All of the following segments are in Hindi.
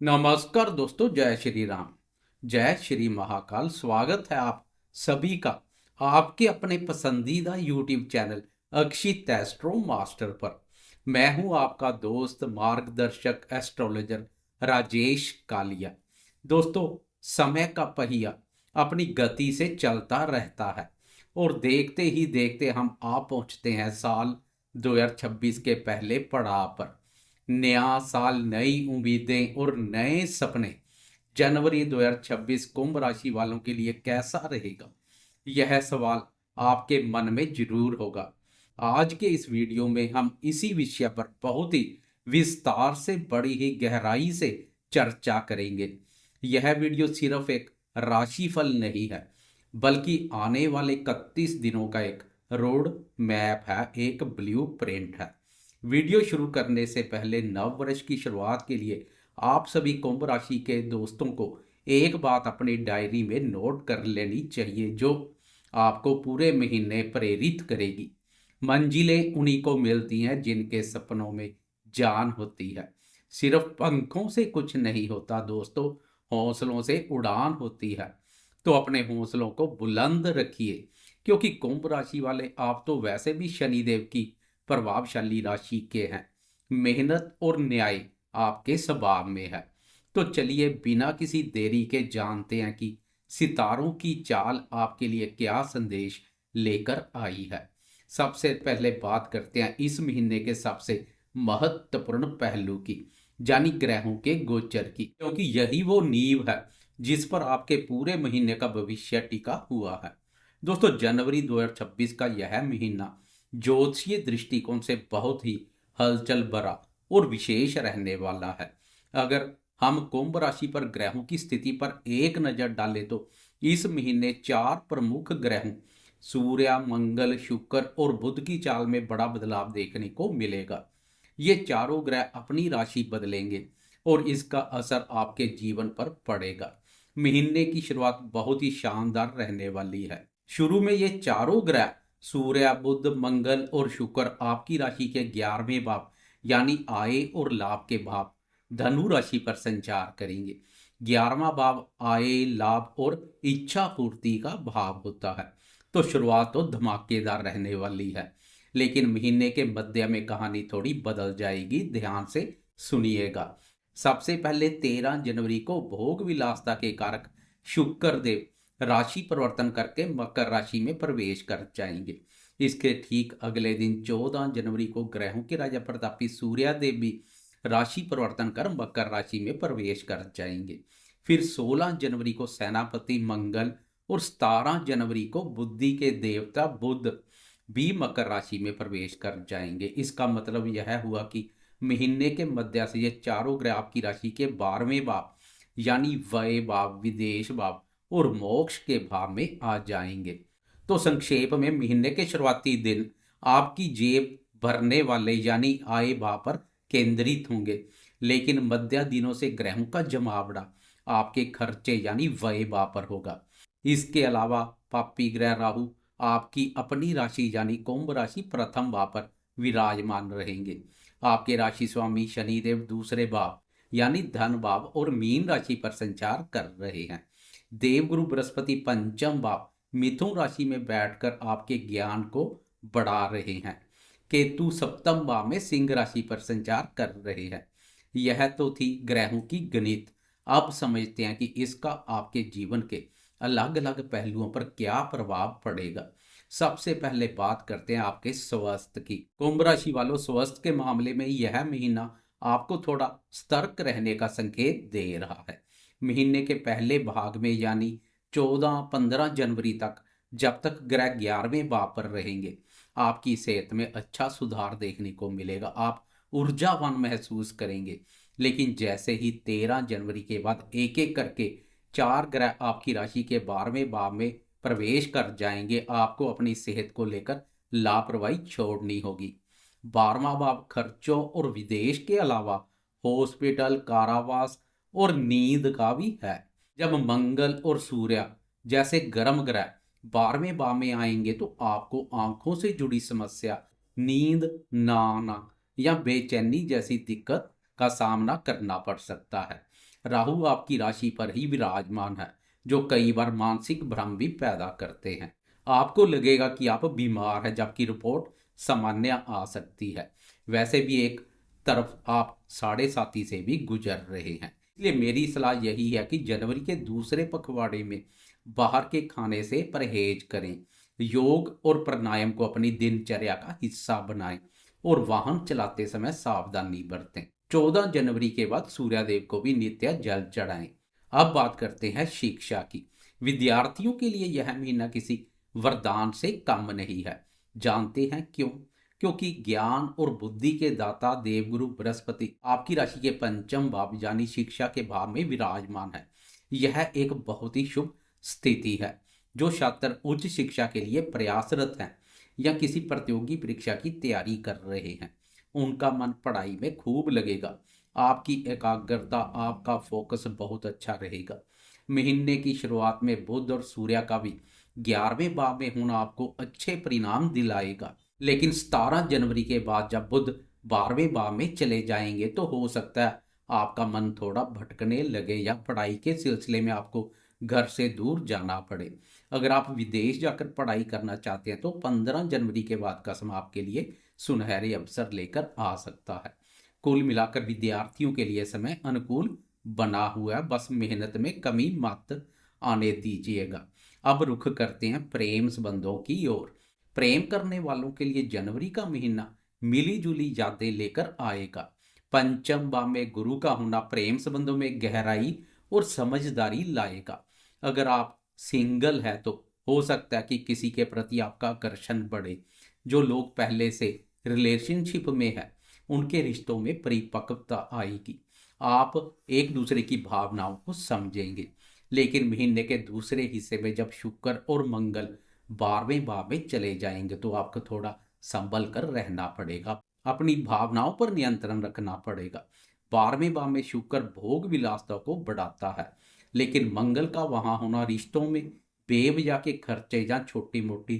नमस्कार दोस्तों, जय श्री राम, जय श्री महाकाल। स्वागत है आप सभी का आपके अपने पसंदीदा यूट्यूब चैनल अक्षित एस्ट्रो मास्टर पर। मैं हूं आपका दोस्त मार्गदर्शक एस्ट्रोलॉजर राजेश कालिया। दोस्तों, समय का पहिया अपनी गति से चलता रहता है और देखते ही देखते हम आ पहुंचते हैं साल 2026 के पहले पड़ाव पर। नया साल, नई उम्मीदें और नए सपने। जनवरी 2026 कुंभ राशि वालों के लिए कैसा रहेगा, यह सवाल आपके मन में जरूर होगा। आज के इस वीडियो में हम इसी विषय पर बहुत ही विस्तार से, बड़ी ही गहराई से चर्चा करेंगे। यह वीडियो सिर्फ एक राशिफल नहीं है, बल्कि आने वाले 31 दिनों का एक रोड मैप है, एक ब्लू प्रिंट है। वीडियो शुरू करने से पहले नव वर्ष की शुरुआत के लिए आप सभी कुंभ राशि के दोस्तों को एक बात अपनी डायरी में नोट कर लेनी चाहिए, जो आपको पूरे महीने प्रेरित करेगी। मंजिलें उन्हीं को मिलती हैं जिनके सपनों में जान होती है। सिर्फ पंखों से कुछ नहीं होता दोस्तों, हौसलों से उड़ान होती है। तो अपने हौसलों को बुलंद रखिए, क्योंकि कुंभ राशि वाले आप तो वैसे भी शनिदेव की प्रभावशाली राशि के हैं। मेहनत और न्याय आपके स्वभाव में है। तो चलिए बिना किसी देरी के जानते हैं कि सितारों की चाल आपके लिए क्या संदेश लेकर आई है। सबसे पहले बात करते हैं इस महीने के सबसे महत्वपूर्ण पहलू की, यानी ग्रहों के गोचर की, क्योंकि यही वो नींव है जिस पर आपके पूरे महीने का भविष्य टिका हुआ है। दोस्तों, जनवरी 2026 का यह महीना ज्योतिषीय दृष्टिकोण से बहुत ही हलचल भरा और विशेष रहने वाला है। अगर हम कुंभ राशि पर ग्रहों की स्थिति पर एक नजर डालें तो इस महीने चार प्रमुख ग्रहों सूर्य, मंगल, शुक्र और बुध की चाल में बड़ा बदलाव देखने को मिलेगा। ये चारों ग्रह अपनी राशि बदलेंगे और इसका असर आपके जीवन पर पड़ेगा। महीने की शुरुआत बहुत ही शानदार रहने वाली है। शुरू में ये चारों ग्रह सूर्य, बुध, मंगल और शुक्र आपकी राशि के 11वें भाव यानी आय और लाभ के भाव धनु राशि पर संचार करेंगे। 11वां भाव आय, लाभ और इच्छा पूर्ति का भाव होता है। तो शुरुआत तो धमाकेदार रहने वाली है, लेकिन महीने के मध्य में कहानी थोड़ी बदल जाएगी। ध्यान से सुनिएगा। सबसे पहले 13 जनवरी को भोग विलासता के कारक शुक्र देव राशि परिवर्तन करके मकर राशि में प्रवेश कर जाएंगे। इसके ठीक अगले दिन 14 जनवरी को ग्रहों के राजा प्रतापी सूर्य देव भी राशि परिवर्तन कर मकर राशि में प्रवेश कर जाएंगे। फिर 16 जनवरी को सेनापति मंगल और 17 जनवरी को बुद्धि के देवता बुध भी मकर राशि में प्रवेश कर जाएंगे। इसका मतलब यह हुआ कि महीने के मध्य से ये चारों ग्रह आपकी राशि के 12वें भाव यानी व्यय भाव, विदेश भाव और मोक्ष के भाव में आ जाएंगे। तो संक्षेप में महीने के शुरुआती दिन आपकी जेब भरने वाले यानी आय भाव पर केंद्रित होंगे, लेकिन मध्य दिनों से ग्रहों का जमावड़ा आपके खर्चे यानी व्यय भाव पर होगा। इसके अलावा पापी ग्रह राहु आपकी अपनी राशि यानी कुंभ राशि प्रथम भाव पर विराजमान रहेंगे। आपके राशि स्वामी शनिदेव दूसरे भाव यानी धन भाव और मीन राशि पर संचार कर रहे हैं। देवगुरु बृहस्पति पंचम भाव मिथुन राशि में बैठकर आपके ज्ञान को बढ़ा रहे हैं। केतु सप्तम भाव में सिंह राशि पर संचार कर रहे हैं। यह तो थी ग्रहों की गणित। अब समझते हैं कि इसका आपके जीवन के अलग अलग पहलुओं पर क्या प्रभाव पड़ेगा। सबसे पहले बात करते हैं आपके स्वास्थ्य की। कुंभ राशि वालों, स्वास्थ्य के मामले में यह महीना आपको थोड़ा सतर्क रहने का संकेत दे रहा है। महीने के पहले भाग में यानी 14-15 जनवरी तक, जब तक ग्रह 11वें भाव पर रहेंगे, आपकी सेहत में अच्छा सुधार देखने को मिलेगा। आप ऊर्जावान महसूस करेंगे। लेकिन जैसे ही 13 जनवरी के बाद एक एक करके चार ग्रह आपकी राशि के 12वें भाव में प्रवेश कर जाएंगे, आपको अपनी सेहत को लेकर लापरवाही छोड़नी होगी। 12वां भाव खर्चों और विदेश के अलावा हॉस्पिटल, कारावास और नींद का भी है। जब मंगल और सूर्य जैसे गर्म ग्रह 12वें भाव में आएंगे तो आपको आंखों से जुड़ी समस्या, नींद ना आना या बेचैनी जैसी दिक्कत का सामना करना पड़ सकता है। राहु आपकी राशि पर ही विराजमान है, जो कई बार मानसिक भ्रम भी पैदा करते हैं। आपको लगेगा कि आप बीमार हैं, जबकि रिपोर्ट सामान्य आ सकती है। वैसे भी एक तरफ आप साढ़े साथी से भी गुजर रहे हैं। इसलिए मेरी सलाह यही है कि जनवरी के दूसरे पखवाड़े में बाहर के खाने से परहेज करें, योग और प्राणायाम को अपनी दिनचर्या का हिस्सा बनाएं और वाहन चलाते समय सावधानी बरतें। 14 जनवरी के बाद सूर्यदेव को भी नित्य जल चढ़ाएं। अब बात करते हैं शिक्षा की। विद्यार्थियों के लिए यह महीना किसी वरदान से कम नहीं है। जानते हैं क्यों? क्योंकि ज्ञान और बुद्धि के दाता देवगुरु बृहस्पति आपकी राशि के पंचम भाव यानी शिक्षा के भाव में विराजमान है। यह एक बहुत ही शुभ स्थिति है। जो छात्र उच्च शिक्षा के लिए प्रयासरत हैं या किसी प्रतियोगी परीक्षा की तैयारी कर रहे हैं, उनका मन पढ़ाई में खूब लगेगा। आपकी एकाग्रता, आपका फोकस बहुत अच्छा रहेगा। महीने की शुरुआत में बुध और सूर्य का भी 11वें भाव में होना आपको अच्छे परिणाम दिलाएगा। लेकिन 17 जनवरी के बाद जब बुध 12वें भाव में चले जाएंगे तो हो सकता है आपका मन थोड़ा भटकने लगे या पढ़ाई के सिलसिले में आपको घर से दूर जाना पड़े। अगर आप विदेश जाकर पढ़ाई करना चाहते हैं तो 15 जनवरी के बाद का समय आपके लिए सुनहरे अवसर लेकर आ सकता है। कुल मिलाकर विद्यार्थियों के लिए समय अनुकूल बना हुआ है, बस मेहनत में कमी मत आने दीजिएगा। अब रुख करते हैं प्रेम संबंधों की ओर। प्रेम करने वालों के लिए जनवरी का महीना मिली जुली यादें लेकर आएगा। पंचम भाव में गुरु का होना प्रेम संबंधों में गहराई और समझदारी लाएगा। अगर आप सिंगल है तो हो सकता है कि किसी के प्रति आपका आकर्षण बढ़े। जो लोग पहले से रिलेशनशिप में है उनके रिश्तों में परिपक्वता आएगी। आप एक दूसरे की भावनाओं को समझेंगे। लेकिन महीने के दूसरे हिस्से में जब शुक्र और मंगल 12वें भाव में चले जाएंगे तो आपको थोड़ा संभल कर रहना पड़ेगा। अपनी भावनाओं पर नियंत्रण रखना पड़ेगा। 12वें भाव में शुक्र भोग विलासता को बढ़ाता है, लेकिन मंगल का वहां होना रिश्तों में बेवजह के खर्चे या छोटी मोटी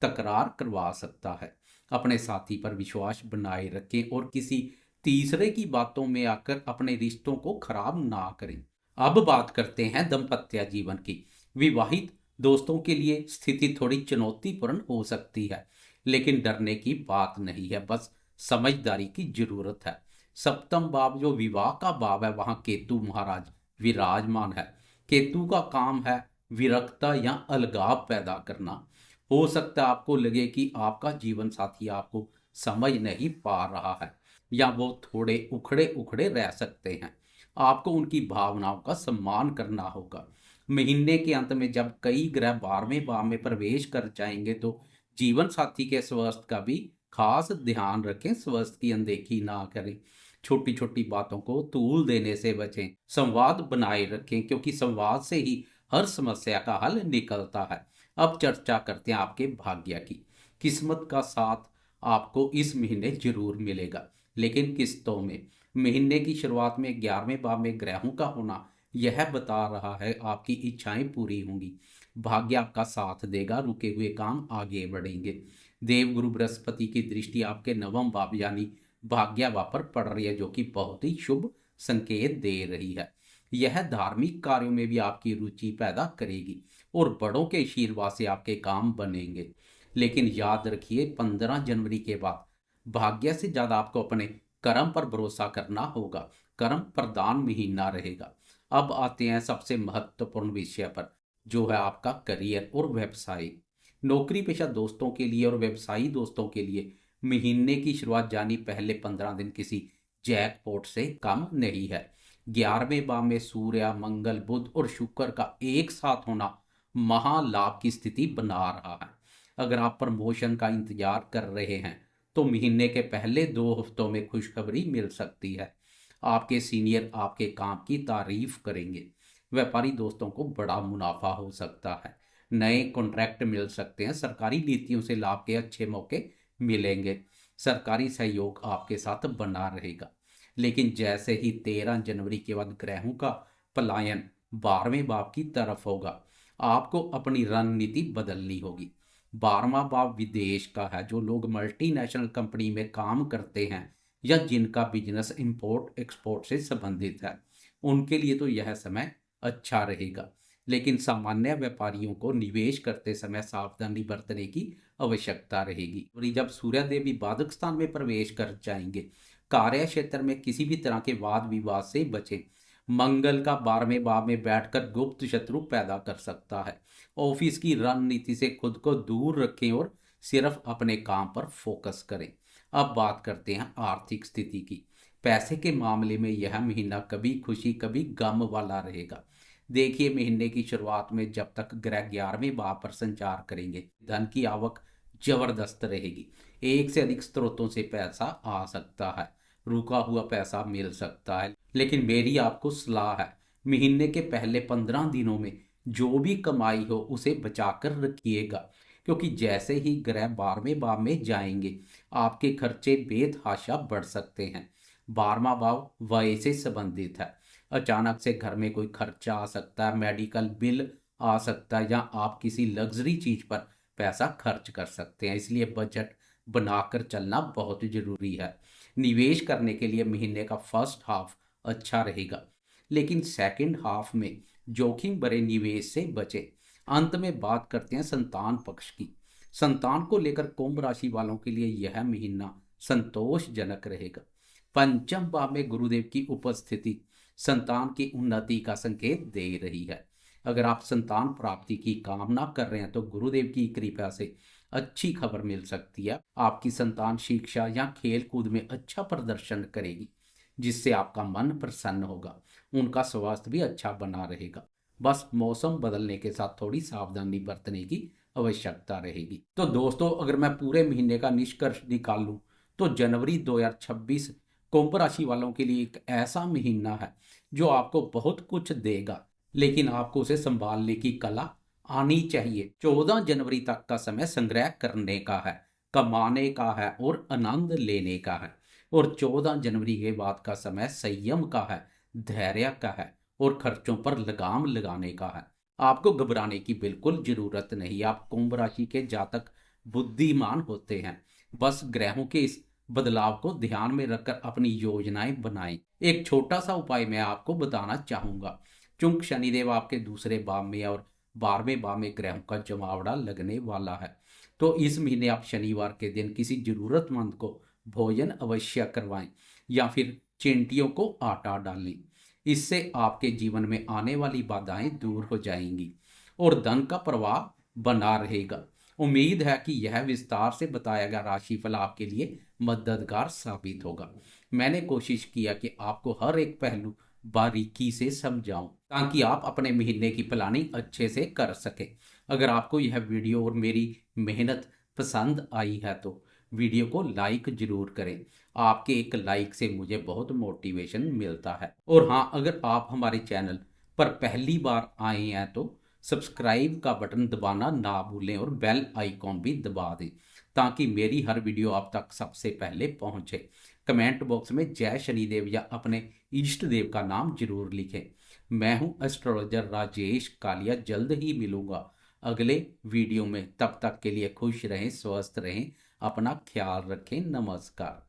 तकरार करवा सकता है। अपने साथी पर विश्वास बनाए रखें और किसी तीसरे की बातों में आकर अपने रिश्तों को खराब ना करें। अब बात करते हैं दाम्पत्य जीवन की। विवाहित दोस्तों के लिए स्थिति थोड़ी चुनौतीपूर्ण हो सकती है, लेकिन डरने की बात नहीं है, बस समझदारी की जरूरत है। सप्तम भाव जो विवाह का भाव है वहां केतु महाराज विराजमान है। केतु का काम है विरक्ता या अलगाव पैदा करना। हो सकता है आपको लगे कि आपका जीवन साथी आपको समझ नहीं पा रहा है या वो थोड़े उखड़े उखड़े रह सकते हैं। आपको उनकी भावनाओं का सम्मान करना होगा। महीने के अंत में जब कई ग्रह 12वें भाव में प्रवेश कर जाएंगे तो जीवन साथी के स्वास्थ्य का भी खास ध्यान रखें। स्वास्थ्य की अनदेखी ना करें। छोटी छोटी बातों को तूल देने से बचें। संवाद बनाए रखें, क्योंकि संवाद से ही हर समस्या का हल निकलता है। अब चर्चा करते हैं आपके भाग्य की। किस्मत का साथ आपको इस महीने जरूर मिलेगा, लेकिन किस्तों में। महीने की शुरुआत में 11वें भाव में ग्रहों का होना यह बता रहा है आपकी इच्छाएं पूरी होंगी। भाग्य आपका साथ देगा, रुके हुए काम आगे बढ़ेंगे। देवगुरु बृहस्पति की दृष्टि आपके नवम भाव यानी भाग्य भाव पर पड़ रही है, जो कि बहुत ही शुभ संकेत दे रही है। यह धार्मिक कार्यों में भी आपकी रुचि पैदा करेगी और बड़ों के आशीर्वाद से आपके काम बनेंगे। लेकिन याद रखिए 15 जनवरी के बाद भाग्य से ज्यादा आपको अपने कर्म पर भरोसा करना होगा। कर्म प्रधान महीना रहेगा। अब आते हैं सबसे महत्वपूर्ण विषय पर, जो है आपका करियर और व्यवसाय। नौकरी पेशा दोस्तों के लिए और व्यवसायी दोस्तों के लिए महीने की शुरुआत यानी पहले 15 दिन किसी जैकपॉट से कम नहीं है। 11वें भाव में सूर्य, मंगल, बुध और शुक्र का एक साथ होना महालाभ की स्थिति बना रहा है। अगर आप प्रमोशन का इंतजार कर रहे हैं तो महीने के पहले 2 हफ्तों में खुशखबरी मिल सकती है। आपके सीनियर आपके काम की तारीफ करेंगे। व्यापारी दोस्तों को बड़ा मुनाफा हो सकता है। नए कॉन्ट्रैक्ट मिल सकते हैं। सरकारी नीतियों से लाभ के अच्छे मौके मिलेंगे। सरकारी सहयोग आपके साथ बना रहेगा। लेकिन जैसे ही 13 जनवरी के बाद ग्रहों का पलायन 12वें भाव की तरफ होगा, आपको अपनी रणनीति बदलनी होगी। 12वां भाव विदेश का है। जो लोग मल्टीनेशनल कंपनी में काम करते हैं या जिनका बिजनेस इंपोर्ट एक्सपोर्ट से संबंधित है, उनके लिए तो यह समय अच्छा रहेगा। लेकिन सामान्य व्यापारियों को निवेश करते समय सावधानी बरतने की आवश्यकता रहेगी। और जब सूर्यदेव भी बाधक स्थान में प्रवेश कर जाएंगे, कार्य क्षेत्र में किसी भी तरह के वाद विवाद से बचें। मंगल का 12वें भाव में बैठकर गुप्त शत्रु पैदा कर सकता है। ऑफिस की रणनीति से खुद को दूर रखें और सिर्फ अपने काम पर फोकस करें। अब बात करते हैं आर्थिक स्थिति की। पैसे के मामले में यह महीना कभी खुशी कभी गम वाला रहेगा। देखिए, महीने की शुरुआत में जब तक ग्रह 11वें भाव पर संचार करेंगे, धन की आवक जबरदस्त रहेगी। एक से अधिक स्रोतों से पैसा आ सकता है, रुका हुआ पैसा मिल सकता है। लेकिन मेरी आपको सलाह है, महीने के पहले 15 दिनों में जो भी कमाई हो उसे बचाकर रखिएगा, क्योंकि जैसे ही ग्रह 12वें भाव में जाएंगे आपके खर्चे बेतहाशा बढ़ सकते हैं। 12वां भाव व्यय से संबंधित है। अचानक से घर में कोई खर्चा आ सकता है, मेडिकल बिल आ सकता है, या आप किसी लग्जरी चीज पर पैसा खर्च कर सकते हैं। इसलिए बजट बनाकर चलना बहुत जरूरी है। निवेश करने के लिए महीने का फर्स्ट हाफ अच्छा रहेगा, लेकिन सेकंड हाफ में जोखिम भरे निवेश से बचें। अंत में बात करते हैं संतान पक्ष की। संतान को लेकर कुंभ राशि वालों के लिए यह महीना संतोषजनक रहेगा। पंचम भाव में गुरुदेव की उपस्थिति संतान की उन्नति का संकेत दे रही है। अगर आप संतान प्राप्ति की कामना कर रहे हैं तो गुरुदेव की कृपा से अच्छी खबर मिल सकती है। आपकी संतान शिक्षा या खेल कूद में अच्छा प्रदर्शन करेगी, जिससे आपका मन प्रसन्न होगा। उनका स्वास्थ्य भी अच्छा बना रहेगा। बस मौसम बदलने के साथ थोड़ी सावधानी बरतने की आवश्यकता रहेगी। तो दोस्तों, अगर मैं पूरे महीने का निष्कर्ष निकालूं तो जनवरी 2026 कुंभ राशि वालों के लिए एक ऐसा महीना है जो आपको बहुत कुछ देगा, लेकिन आपको उसे संभालने की कला आनी चाहिए। 14 जनवरी तक का समय संग्रह करने का है, कमाने का है और आनंद लेने का है। और 14 जनवरी के बाद का समय संयम का है, धैर्य का है और खर्चों पर लगाम लगाने का है। आपको घबराने की बिल्कुल जरूरत नहीं। आप कुंभ राशि के जातक बुद्धिमान होते हैं। बस ग्रहों के इस बदलाव को ध्यान में रखकर अपनी योजनाएं बनाएं। एक छोटा सा उपाय मैं आपको बताना चाहूंगा। चूंकि शनिदेव आपके दूसरे भाव में और 12वें भाव में ग्रहों का जमावड़ा लगने वाला है, तो इस महीने आप शनिवार के दिन किसी जरूरतमंद को भोजन अवश्य करवाएं या फिर चींटियों को आटा डालें। इससे आपके जीवन में आने वाली बाधाएं दूर हो जाएंगी और धन का प्रवाह बना रहेगा। उम्मीद है कि यह विस्तार से बताया गया राशिफल आपके लिए मददगार साबित होगा। मैंने कोशिश किया कि आपको हर एक पहलू बारीकी से समझाऊं, ताकि आप अपने महीने की प्लानिंग अच्छे से कर सकें। अगर आपको यह वीडियो और मेरी मेहनत पसंद आई है तो वीडियो को लाइक जरूर करें। आपके एक लाइक से मुझे बहुत मोटिवेशन मिलता है। और हाँ, अगर आप हमारे चैनल पर पहली बार आए हैं तो सब्सक्राइब का बटन दबाना ना भूलें और बेल आइकॉन भी दबा दें, ताकि मेरी हर वीडियो आप तक सबसे पहले पहुंचे। कमेंट बॉक्स में जय शनिदेव या अपने इष्ट देव का नाम जरूर लिखें। मैं हूं एस्ट्रोलॉजर राजेश कालिया। जल्द ही मिलूंगा अगले वीडियो में। तब तक के लिए खुश रहें, स्वस्थ रहें, अपना ख्याल रखें। नमस्कार।